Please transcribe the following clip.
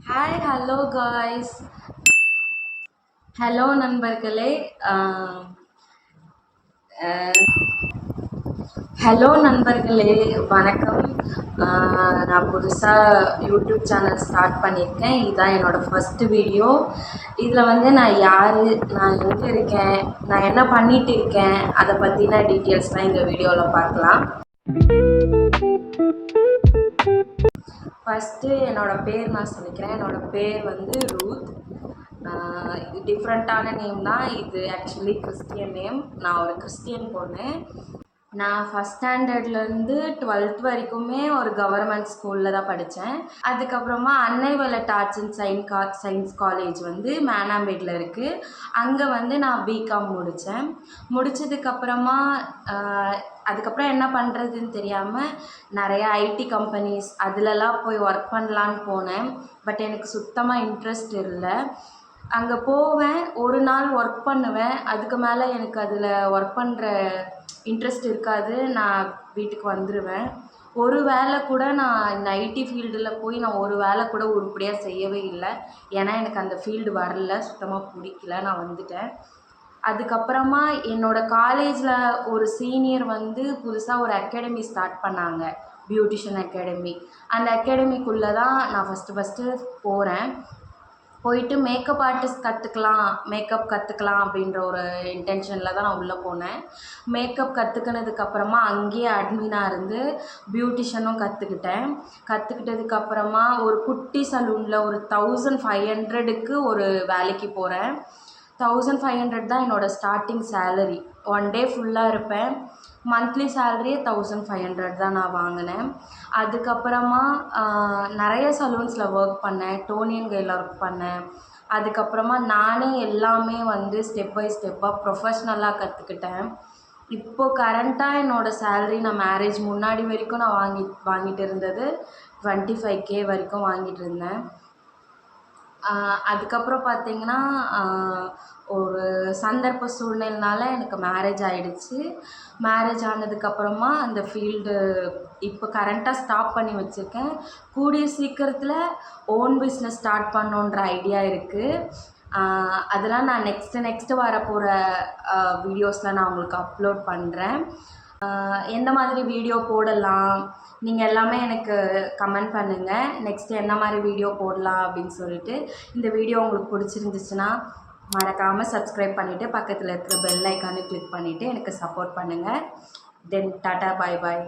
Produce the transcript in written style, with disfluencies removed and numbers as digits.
Hi hello guys. Hello நண்பர்களே. அஹ், அஹ், hello நண்பர்களே, வணக்கம். நான் புதுசாக யூடியூப் சேனல் ஸ்டார்ட் பண்ணியிருக்கேன். இதுதான் என்னோடய ஃபஸ்ட்டு வீடியோ. இதில் வந்து நான் யார், நான் எங்கே இருக்கேன், நான் என்ன பண்ணிகிட்டு இருக்கேன், அதை பற்றின டீட்டெயில்ஸ்லாம் இந்த வீடியோவில் பார்க்கலாம். ஃபஸ்ட்டு என்னோடய பேர் நான் சொல்லிக்கிறேன். என்னோடய பேர் வந்து ரூத். இது டிஃப்ரெண்ட்டான நேம் தான். இது ஆக்சுவலி கிறிஸ்டியன் நேம். நான் ஒரு கிறிஸ்டியன் பொண்ணு. நான் ஃபஸ்ட் ஸ்டாண்டர்ட்லேருந்து 12th வரைக்குமே ஒரு கவர்மெண்ட் ஸ்கூலில் தான் படித்தேன். அதுக்கப்புறமா அன்னை வளட் ஆர்ட்ஸ் அண்ட் சயின்ஸ் காலேஜ் வந்து மேனாம்பேட்டில் இருக்குது. அங்கே வந்து நான் பிகாம் முடித்தேன். முடித்ததுக்கப்புறமா அதுக்கப்புறம் என்ன பண்ணுறதுன்னு தெரியாமல் நிறைய ஐடி கம்பெனிஸ் அதிலலாம் போய் ஒர்க் பண்ணலான்னு போனேன். பட் எனக்கு சுத்தமாக இன்ட்ரெஸ்ட் இல்லை. அங்கே போவேன், ஒரு நாள் ஒர்க் பண்ணுவேன், அதுக்கு மேலே எனக்கு அதில் ஒர்க் பண்ணுற இன்ட்ரெஸ்ட் இருக்காது. நான் வீட்டுக்கு வந்துடுவேன். ஒரு வேலை கூட நான் இந்த ஐடி ஃபீல்டில் போய் நான் ஒரு வேலை கூட உருப்படியாக செய்யவே இல்லை. ஏன்னா எனக்கு அந்த ஃபீல்டு வரல, சுத்தமாக பிடிக்கல, நான் வந்துட்டேன். அதுக்கப்புறமா என்னோடய காலேஜில் ஒரு சீனியர் வந்து புதுசாக ஒரு அகாடமி ஸ்டார்ட் பண்ணாங்க, பியூட்டிஷியன் அகாடமி. அந்த அகாடமிக்குள்ளே தான் நான் ஃபஸ்ட்டு போகிறேன். போயிட்டு மேக்கப் ஆர்டிஸ்ட் மேக்கப் கற்றுக்கலாம் அப்படின்ற ஒரு இன்டென்ஷனில் தான் நான் உள்ளே போனேன். மேக்கப் கற்றுக்கினதுக்கப்புறமா அங்கேயே அட்மினாக இருந்து பியூட்டிஷியனும் கற்றுக்கிட்டதுக்கப்புறமா ஒரு குட்டி சலூனில் ஒரு 1500க்கு ஒரு வேலைக்கு போகிறேன். 1500 தான் என்னோடய ஸ்டார்டிங் சேலரி. 1 டே ஃபுல்லாக இருப்பேன். மந்த்லி சேலரியே 1500 தான் நான் வாங்கினேன். அதுக்கப்புறமா நிறைய சலூன்ஸில் ஒர்க் பண்ணேன். டோனி அண்ட் கையில் ஒர்க் பண்ணேன். அதுக்கப்புறமா நானே எல்லாமே வந்து ஸ்டெப் பை ஸ்டெப்பாக ப்ரொஃபஷ்னலாக கற்றுக்கிட்டேன். இப்போது கரண்ட்டாக என்னோடய சேலரி நான் மேரேஜ் முன்னாடி வரைக்கும் நான் வாங்கிட்டு இருந்தது 25K வரைக்கும் வாங்கிட்டு இருந்தேன். அதுக்கப்புறம் பார்த்திங்கன்னா ஒரு சந்தர்ப்ப சூழ்நிலைனால எனக்கு மேரேஜ் ஆகிடுச்சு. மேரேஜ் ஆனதுக்கப்புறமா அந்த ஃபீல்டு இப்போ கரண்ட்டாக ஸ்டாப் பண்ணி வச்சுருக்கேன். கூடிய சீக்கிரத்தில் ஓன் பிஸ்னஸ் ஸ்டார்ட் பண்ணணுன்ற ஐடியா இருக்குது. அதெல்லாம் நான் நெக்ஸ்ட்டு வரப்போகிற வீடியோஸில் நான் உங்களுக்கு அப்லோட் பண்ணுறேன். எந்த மாதிரி வீடியோ போடலாம், நீங்கள் எல்லாமே எனக்கு கமெண்ட் பண்ணுங்கள். நெக்ஸ்ட்டு என்ன மாதிரி வீடியோ போடலாம் அப்படின்னு சொல்லிட்டு. இந்த வீடியோ உங்களுக்கு பிடிச்சிருந்துச்சுன்னா மறக்காமல் சப்ஸ்கிரைப் பண்ணிவிட்டு பக்கத்தில் இருக்கிற பெல் ஐக்கானை கிளிக் பண்ணிவிட்டு எனக்கு சப்போர்ட் பண்ணுங்கள். தென் டாட்டா, பாய் பாய்.